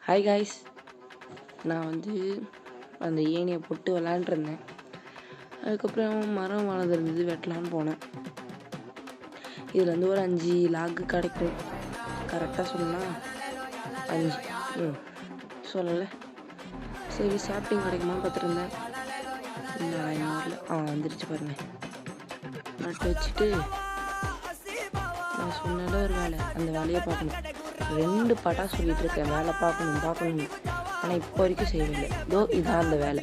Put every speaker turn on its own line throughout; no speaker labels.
Hi guys, நான் அந்த ஏணியை போட்டு விளாண்டுருந்தேன். அதுக்கப்புறம் மரம் வளர்ந்துருந்தது, வெட்டலான்னு போனேன். இதுலேருந்து ஒரு 5 லாகு கிடைக்கும். கரெக்டாக சொன்னால் 5 சொல்லலை. சரி, சாப்பிட்டிங் கிடைக்குமான்னு பார்த்துருந்தேன். வந்துருச்சு பாருங்க. நட்டு வச்சுட்டு நான் சொன்னால ஒரு வேலை, அந்த வேலையை பார்க்கணும். 2 பாட்டாக சொல்லிட்டு இருக்கேன், வேலை பார்க்கணும். ஆனால் இப்போ வரைக்கும் செய்யவில்லை. இதான் அந்த வேலை.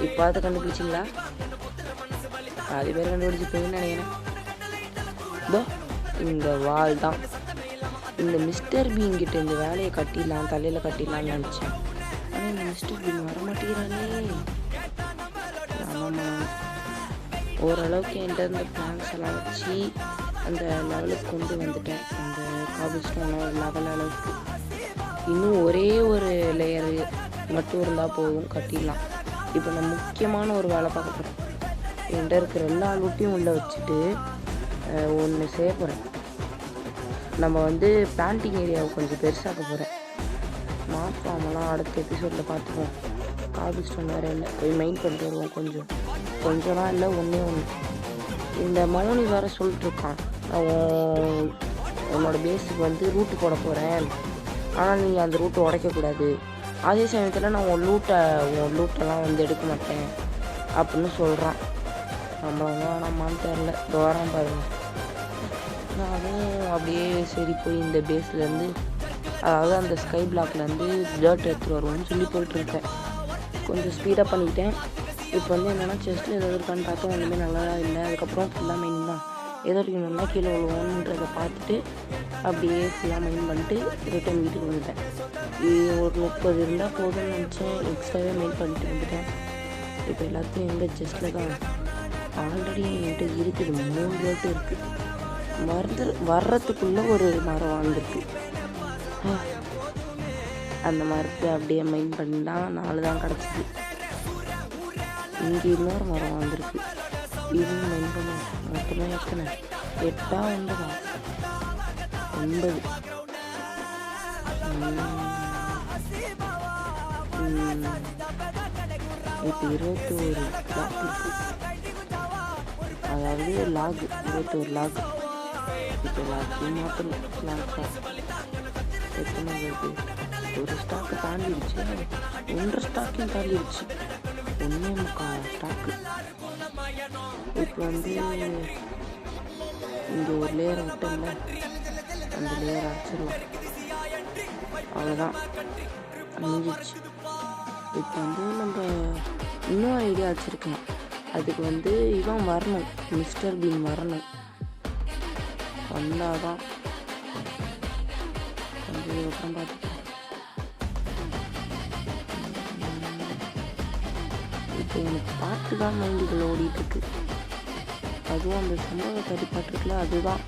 இப்போ அதை கண்டுபிடிச்சிங்களா? பாதி பேர் கண்டுபிடிச்சிருப்பீங்கன்னு நினைக்கிறேன். இந்த வால் தான். இந்த மிஸ்டர் பீன் கிட்ட இந்த வேலையை கட்டிடலாம், தலையில் கட்டிடலான்னு நினச்சேன். ஆனால் இந்த மிஸ்டர் பீன் வரமாட்டேங்கிறானே. ஆமாம், ஓரளவுக்கு என்கிட்ட இருந்த பிளான்ஸ் எல்லாம் வச்சு அந்த லெவலுக்கு கொண்டு வந்துட்டேன். அந்த காபிள்ஸ்டோன் லெவல் அளவுக்கு இன்னும் ஒரே ஒரு லேயரு மட்டும் இருந்தால் போதும், கட்டிடலாம். இப்போ நான் முக்கியமான ஒரு வேலை பார்க்க போகிறேன். என்கிட்ட இருக்கிற எல்லா லூட்டையும் உள்ளே வச்சுட்டு ஒன்று செய்ய போகிறேன். நம்ம பிளான்டிங் ஏரியாவை கொஞ்சம் பெருசாக்க போகிறேன். மாஸ் ஃபார்மெல்லாம் அடுத்த எபிசோடில் பார்த்துப்போம். காபிள்ஸ்டோன் வேறு இல்லை, போய் மெயின் பண்ணிட்டு வருவோம். கொஞ்சம்லாம் இல்லை, ஒன்று இந்த மௌனி வேறு சொல்லிட்டுருக்கான், உன்னோட பேஸுக்கு ரூட்டு போட போகிறேன், ஆனால் நீங்கள் அந்த ரூட்டை உடைக்கக்கூடாது. அதே சமயத்தில் நான் உன் லூட்டெல்லாம் எடுக்க மாட்டேன் அப்படின்னு சொல்கிறான். நம்மளான்னு தெரில, தோறான் பாருங்க. நானும் அப்படியே சரி போய் இந்த பேஸ்லேருந்து, அதாவது அந்த ஸ்கை பிளாக்லேருந்து டர்ட் எடுத்துகிட்டு வருவோம்னு சொல்லி போயிட்டுருக்கேன். கொஞ்சம் ஸ்பீடாக பண்ணிக்கிட்டேன். இப்போ என்னென்னா செஸ்ட்டில் ஏதாவது இருக்கான்னு பார்த்தா ஒன்றுமே நல்லா இல்லை. அதுக்கப்புறம் ஃபுல்லாக மெயின் தான், ஏதோ நல்லா கீழே விழுவோன்றதை பார்த்துட்டு அப்படியே ஃபுல்லாக மெயின் பண்ணிட்டு ரிட்டன் வீட்டுக்கு வந்துட்டேன். ஒரு 30 இருந்தால் போதும்னு நினச்சேன், எக்ஸ்ட்ராவே மெயின் பண்ணிட்டு வந்துட்டேன். இப்போ எல்லாத்தையும் எங்கே செஸ்ட்டில் தான் ஆல்ரெடி என்கிட்ட இருக்குது. 3 ரேட்டு இருக்குது. வர்றதுக்குள்ளே ஒரு மரம் வாழ்ந்துருக்கு. அந்த மரத்தை அப்படியே மெயின் பண்ணி தான் 4 தான் கிடச்சிது. இங்கே இன்னொரு மரம் வந்திருக்கு. இது மெயின் பண்ண மொத்தமாக எத்தனை 8 9 இப்போ 21 லாக் இருக்கு. அதாவது லாக் 21 லாக். இப்போ லாக்கையும் மாற்றணும். லாக்கா எத்தனை ஒரு ஸ்டாக்கு தாண்டிடுச்சு, 1.5 ஸ்டாக்கையும் தாண்டிடுச்சு. 1.25 ஸ்டாக்கு. இப்போ இங்கே ஒரு லேயரை விட்டோம்ல, அந்த லேயரை அடிச்சிடலாம். அவ்வளோதான், முடிஞ்சிச்சு. இப்போ நம்ம இன்னும் ஐடியா வச்சுருக்கேன். அதுக்கு இவன் வரணும், மிஸ்டர் பீன் வரணும். வந்தாதான் அதுக்கப்புறம் பார்த்துக்கலாம். இப்போ எனக்கு பாட்டு தான் மைண்டுக்குள்ள ஓடிட்டுருக்கு. அதுவும் அந்த சம்பவ பாட்டு இருக்குல்ல, அதுதான்.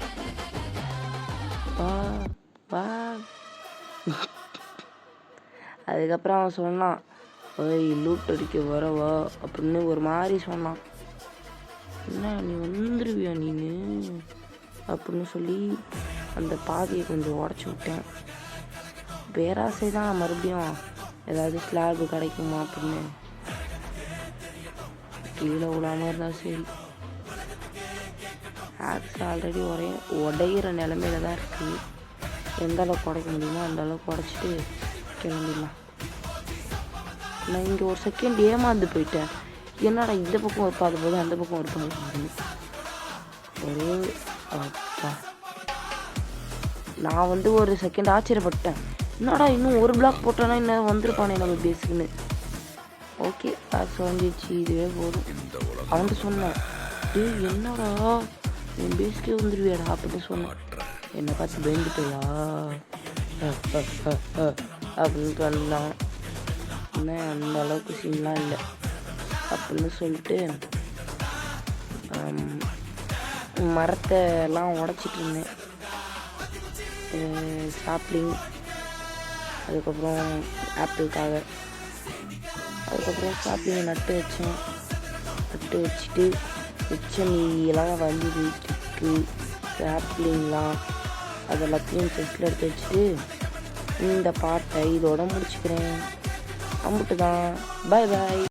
அதுக்கப்புறம் அவன் சொன்னான், ஓய் லூட் அடிக்க வரவா அப்படின்னு ஒரு மாதிரி சொன்னான். என்ன நீ வந்துருவியா நீனு அப்படின்னு சொல்லி அந்த பாதியை கொஞ்சம் உடச்சி விட்டேன். பேராசை தான் மறுபடியும் ஏதாவது ஸ்லாபு கிடைக்குமா அப்படின்னு. கீழே விடாமல் இருந்தால் சரி. ஆக்ஸ் ஆல்ரெடி உடையிற நிலமையில தான் இருக்குது. எந்த அளவுக்கு உடைக்க முடியுமோ அந்த அளவுக்கு உடச்சிட்டு கிளம்பிடலாம். நான் இங்கே ஒரு செகண்ட் ஏமாந்து போயிட்டேன். என்னடா இந்த பக்கம் ஒரு பாது போது அந்த பக்கம் ஒரு பாது ஒரே அப்பா. நான் ஒரு செகண்ட் ஆச்சரியப்பட்டேன். என்னடா இன்னும் ஒரு பிளாக் போட்டோன்னா இன்னும் வந்துருப்பானே நம்ம பேஸுக்குன்னு. ஓகே, ஆக்ஸ் வந்துச்சு, இதுவே போதும். அவன்கிட்ட சொன்னேன், என்னடா என் பேஸ்க்கே வந்துடுவியாடா அப்படின்னு சொன்னேன். என்னை பார்த்து பயந்துட்டா அப்படின்னு சொன்னான். என்ன அந்த அளவுக்கு சீன்லாம் இல்லை அப்படின்னு சொல்லிட்டு மரத்தை எல்லாம் உடச்சிட்டு இருந்தேன். சாப்ளிங், அதுக்கப்புறம் ஆப்பிளுக்காக. அதுக்கப்புறம் சாப்ளிங் நட்டு வச்சுட்டு எல்லாம் வீட்டுக்கு சாப்ளிங்லாம் அது எல்லாத்தையும் செஸ்ட்டில் எடுத்து வச்சுட்டு இந்த பாட்டை இதோட முடிச்சுக்கிறேன். அம்புட்டு தான். பாய் பாய்.